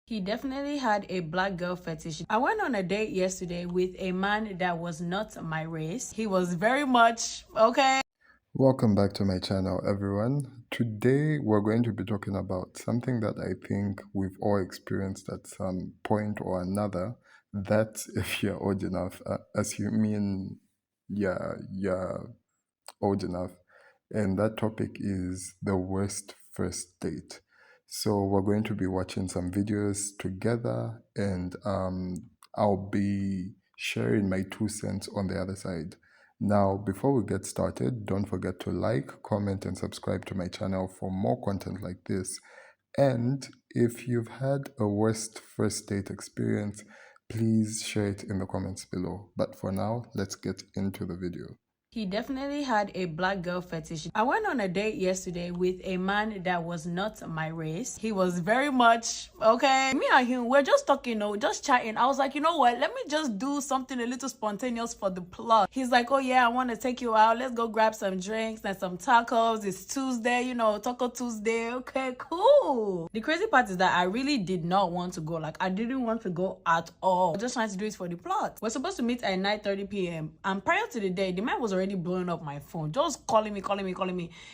He definitely had a black girl fetish. I went on a date yesterday with a man that was not my race. He was very much okay. Welcome back to my channel, everyone. Today we're going to be talking about something that I think we've all experienced at some point or another. That's if you're old enough, assuming you're old enough. And that topic is the worst first date. So we're going to be watching some videos together, and I'll be sharing my 2 cents on the other side. Now, before we get started, don't forget to like, comment, and subscribe to my channel for more content like this. And if you've had a worst first date experience, please share it in the comments below. But for now, let's get into the video. He definitely had a black girl fetish. I went on a date yesterday with a man that was not my race. He was very much okay. Me and him, we're just talking, just chatting. I was like, you know what? Let me just do something a little spontaneous for the plot. He's like, oh yeah, I want to take you out. Let's go grab some drinks and some tacos. It's Tuesday, Taco Tuesday. Okay, cool. The crazy part is that I really did not want to go. Like, I didn't want to go at all. I was just trying to do it for the plot. We're supposed to meet at 9:30 p.m. And prior to the day, the man was already blowing up my phone, just calling me.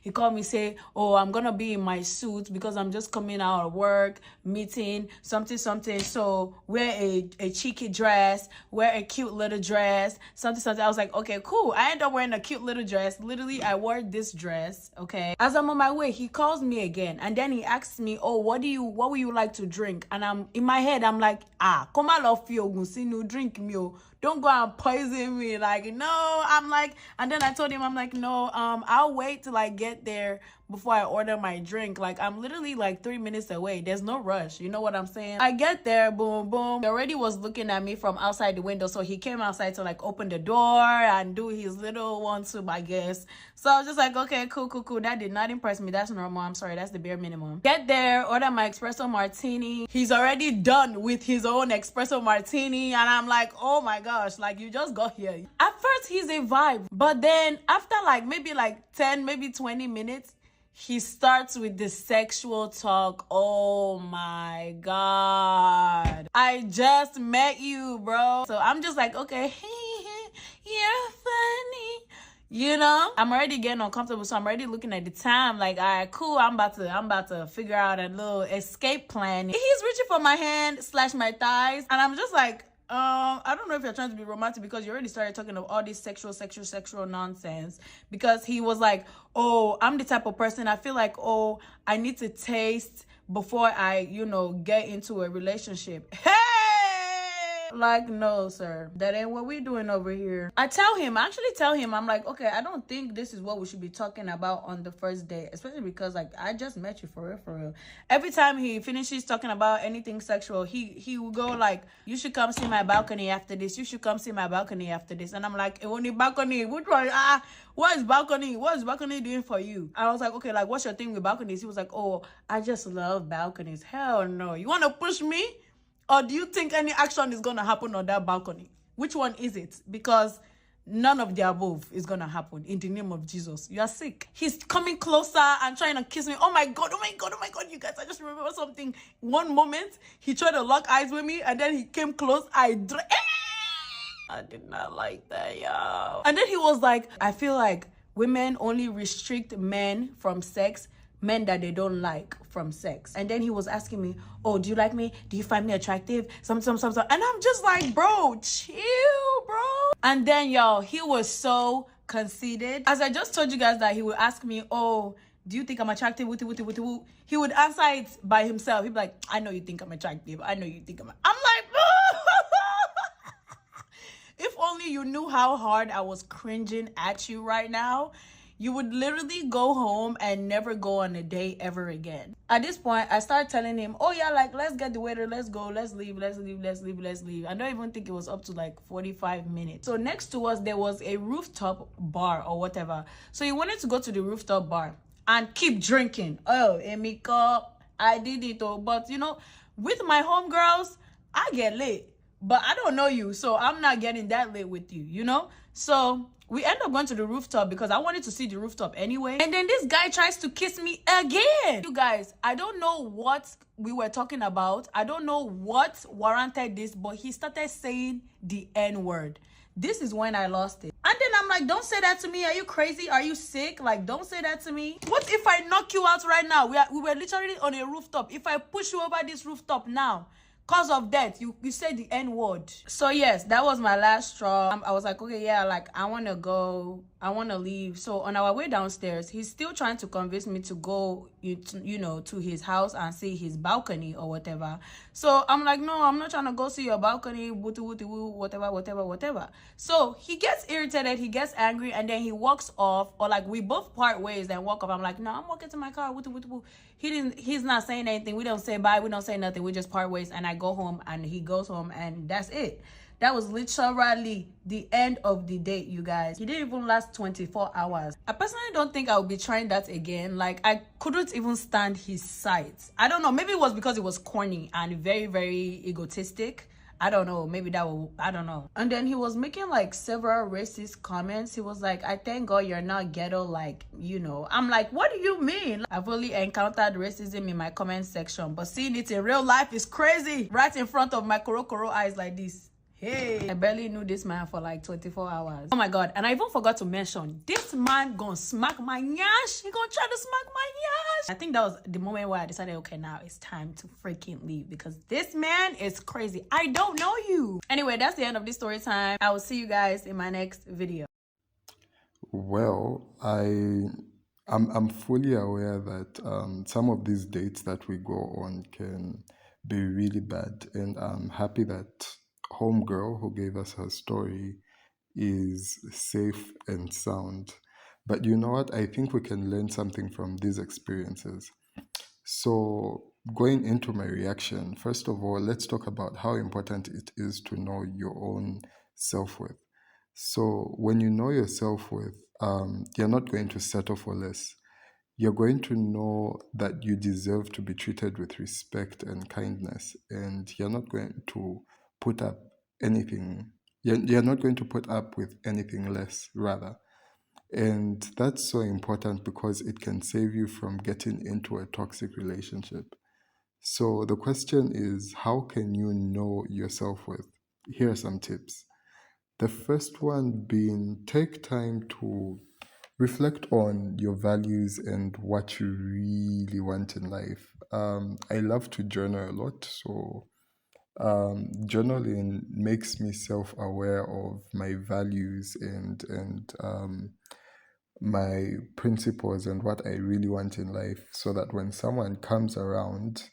He called me, say, oh, I'm gonna be in my suit because I'm just coming out of work, meeting, something. So wear a cheeky dress, wear a cute little dress, something. I was like, okay, cool. I ended up wearing a cute little dress. Literally, I wore this dress, okay? As I'm on my way, he calls me again, and then he asks me, oh, what would you like to drink? And I'm in my head, I'm like, come on, love you, no drink me. Don't go and poison me. Like, no, I'm like, and then I told him, I'm like, no, I'll wait till I get there before I order my drink. Like, I'm literally like 3 minutes away. There's no rush. You know what I'm saying? I get there, boom. He already was looking at me from outside the window. So he came outside to like open the door and do his little one too, I guess. So I was just like, okay, cool. That did not impress me. That's normal. I'm sorry. That's the bare minimum. Get there, order my espresso martini. He's already done with his own espresso martini. And I'm like, oh my gosh, like you just got here. At first, he's a vibe. But then after maybe 10, maybe 20 minutes, he starts with the sexual talk. Oh my God. I just met you, bro. So I'm just like, okay, you're funny. I'm already getting uncomfortable, so I'm already looking at the time. Like, all right, cool. I'm about to figure out a little escape plan. He's reaching for my hand / my thighs, and I'm just like, I don't know if you're trying to be romantic because you already started talking of all this sexual nonsense. Because he was like, oh, I'm the type of person I feel like, oh, I need to taste before I, get into a relationship. Hey! Like, no, sir. That ain't what we doing over here. I actually tell him, I'm like, okay, I don't think this is what we should be talking about on the first date. Especially because, like, I just met you for real. Every time he finishes talking about anything sexual, he will go like, you should come see my balcony after this. You should come see my balcony after this. And I'm like, only balcony? Which one? What is balcony? What is balcony doing for you? I was like, okay, like, what's your thing with balconies? He was like, oh, I just love balconies. Hell no. You want to push me? Or do you think any action is going to happen on that balcony? Which one is it? Because none of the above is going to happen in the name of Jesus. You are sick. He's coming closer and trying to kiss me. Oh my God, you guys. I just remember something. One moment, he tried to lock eyes with me and then he came close. I did not like that, y'all. And then he was like, I feel like women only restrict men from sex, men that they don't like from sex. And then he was asking me, oh, do you like me? Do you find me attractive? Some. And I'm just like, bro, chill, bro. And then, y'all, he was so conceited. As I just told you guys that he would ask me, oh, do you think I'm attractive? He would answer it by himself. He'd be like, I know you think I'm attractive. I'm like, if only you knew how hard I was cringing at you right now, you would literally go home and never go on a date ever again. At this point, I started telling him, oh yeah, like, let's get the waiter, let's go, let's leave. I don't even think it was up to like 45 minutes. So next to us, there was a rooftop bar or whatever. So he wanted to go to the rooftop bar and keep drinking. Oh, Emiko, I did it though. But with my homegirls, I get late. But I don't know you, so I'm not getting that late with you, So We end up going to the rooftop because I wanted to see the rooftop anyway. And then this guy tries to kiss me again. You guys, I don't know what we were talking about. I don't know what warranted this, but he started saying the N-word. This is when I lost it. And then I'm like, don't say that to me. Are you crazy? Are you sick? Like, don't say that to me. What if I knock you out right now? We were literally on a rooftop. If I push you over this rooftop now, cause of death, you said the N-word. So yes, that was my last straw. I was like, okay, yeah, like I want to go, I want to leave. So on our way downstairs, he's still trying to convince me to go, you know, to his house and see his balcony or whatever. So I'm like, no, I'm not trying to go see your balcony, whatever. So he gets irritated, he gets angry, and then he walks off, or like we both part ways and walk off. I'm like, no, I'm walking to my car. He's not saying anything. We don't say bye, we don't say nothing. We just part ways, and I go home and he goes home, and that's it. That was literally the end of the date, you guys. He didn't even last 24 hours. I personally don't think I'll be trying that again. Like, I couldn't even stand his sight. I don't know. Maybe it was because it was corny and very, very egotistic. I don't know. Maybe that will, I don't know. And then he was making like several racist comments. He was like, I thank God you're not ghetto, like, you know. I'm like, what do you mean? I've only encountered racism in my comment section, but seeing it in real life is crazy. Right in front of my koro eyes like this. Hey, I barely knew this man for like 24 hours. Oh my God. And I even forgot to mention, this man gonna smack my nyash. He gonna try to smack my nyash. I think that was the moment where I decided, okay, now it's time to freaking leave because this man is crazy. I don't know you. Anyway, that's the end of this story time. I will see you guys in my next video. Well, I'm fully aware that some of these dates that we go on can be really bad, and I'm happy that homegirl who gave us her story is safe and sound. But you know what? I think we can learn something from these experiences. So, going into my reaction, first of all, let's talk about how important it is to know your own self-worth. So, when you know your self-worth, you're not going to settle for less. You're going to know that you deserve to be treated with respect and kindness, and you're not going to put up anything. You're not going to put up with anything less, rather. And that's so important because it can save you from getting into a toxic relationship. So the question is, how can you know your self-worth? Here are some tips. The first one being, take time to reflect on your values and what you really want in life. I love to journal a lot, so journaling makes me self-aware of my values and my principles and what I really want in life, so that when someone comes around,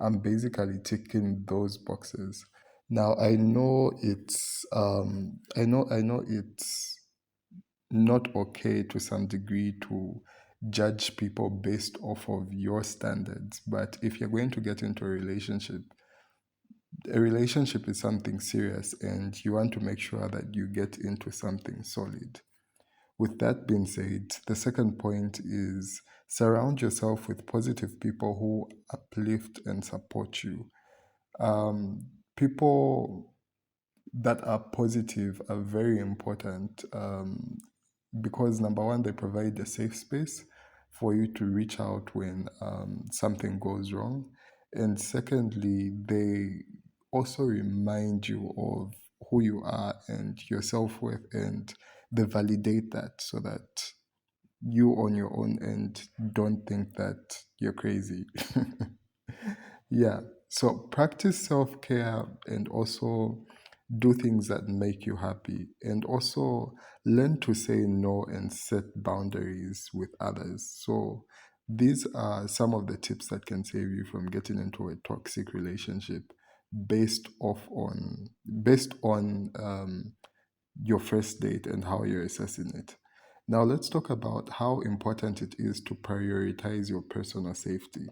I'm basically ticking those boxes. Now I know it's not okay to some degree to judge people based off of your standards, but if you're going to get into a relationship is something serious, and you want to make sure that you get into something solid. With that being said, the second point is surround yourself with positive people who uplift and support you. People that are positive are very important, because number one, they provide a safe space for you to reach out when something goes wrong. And secondly, they also remind you of who you are and your self-worth, and they validate that so that you on your own end don't think that you're crazy. Yeah, so practice self-care and also do things that make you happy, and also learn to say no and set boundaries with others. So these are some of the tips that can save you from getting into a toxic relationship based on your first date and how you're assessing it. Now let's talk about how important it is to prioritize your personal safety.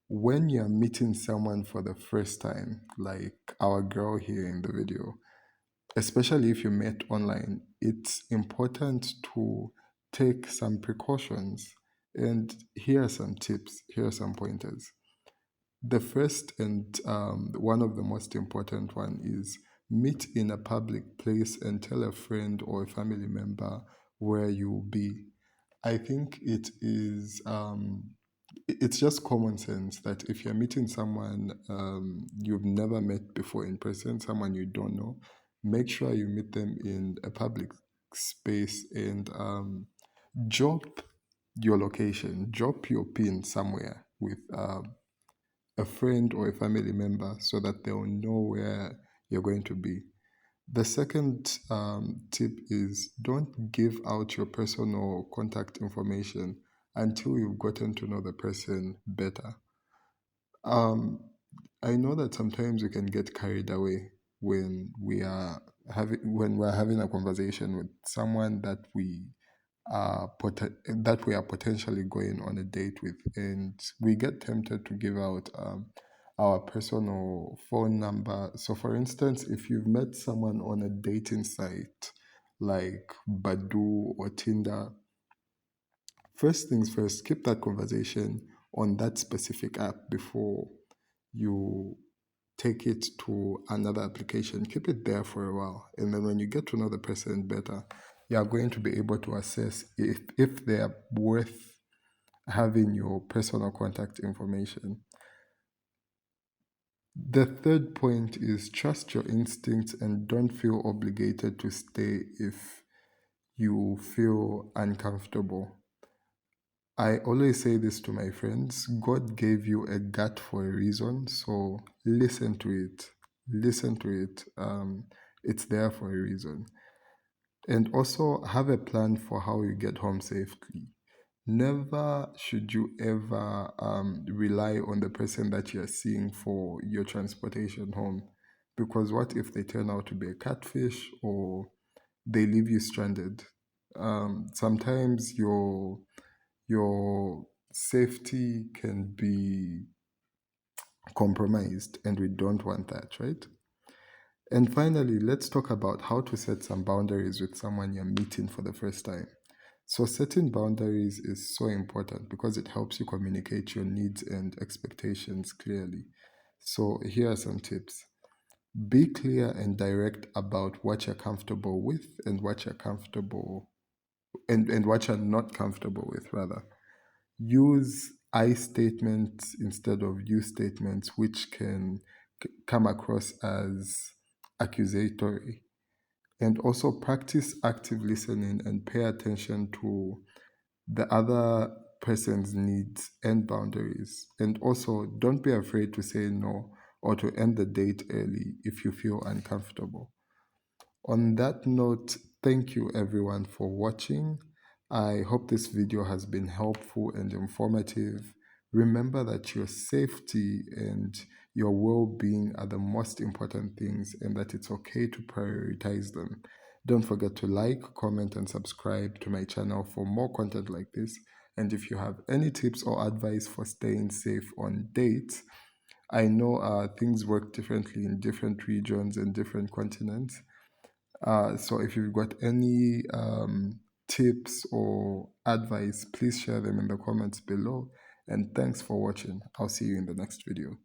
When you're meeting someone for the first time, like our girl here in the video, especially if you met online, it's important to take some precautions. And here are some tips, here are some pointers. The first and one of the most important one is Meet in a public place and tell a friend or a family member where you'll be. I think it's just common sense that if you're meeting someone you've never met before in person, someone you don't know, make sure you meet them in a public space and drop your location, drop your pin somewhere with a friend or a family member so that they'll know where you're going to be. The second tip is don't give out your personal contact information until you've gotten to know the person better. Um, I know that sometimes we can get carried away when we're having a conversation with someone that we are potentially going on a date with, and we get tempted to give out our personal phone number. So, for instance, if you've met someone on a dating site like Badoo or Tinder, first things first, keep that conversation on that specific app before you take it to another application. Keep it there for a while. And then when you get to know the person better, you are going to be able to assess if they are worth having your personal contact information. The third point is trust your instincts and don't feel obligated to stay if you feel uncomfortable. I always say this to my friends: God gave you a gut for a reason, so listen to it. Listen to it. It's there for a reason. And also have a plan for how you get home safely. Never should you ever rely on the person that you're seeing for your transportation home, because what if they turn out to be a catfish or they leave you stranded? Sometimes your safety can be compromised, and we don't want that, right? And finally, let's talk about how to set some boundaries with someone you're meeting for the first time. So, setting boundaries is so important because it helps you communicate your needs and expectations clearly. So, here are some tips. Be clear and direct about what you're comfortable with and what you're comfortable and what you're not comfortable with, rather. Use I statements instead of you statements, which can come across as accusatory. And also practice active listening and pay attention to the other person's needs and boundaries. And also, don't be afraid to say no or to end the date early if you feel uncomfortable. On that note, thank you everyone for watching. I hope this video has been helpful and informative. Remember that your safety and your well-being are the most important things and that it's okay to prioritize them. Don't forget to like, comment, and subscribe to my channel for more content like this. And if you have any tips or advice for staying safe on dates, I know things work differently in different regions and different continents. So if you've got any tips or advice, please share them in the comments below. And thanks for watching. I'll see you in the next video.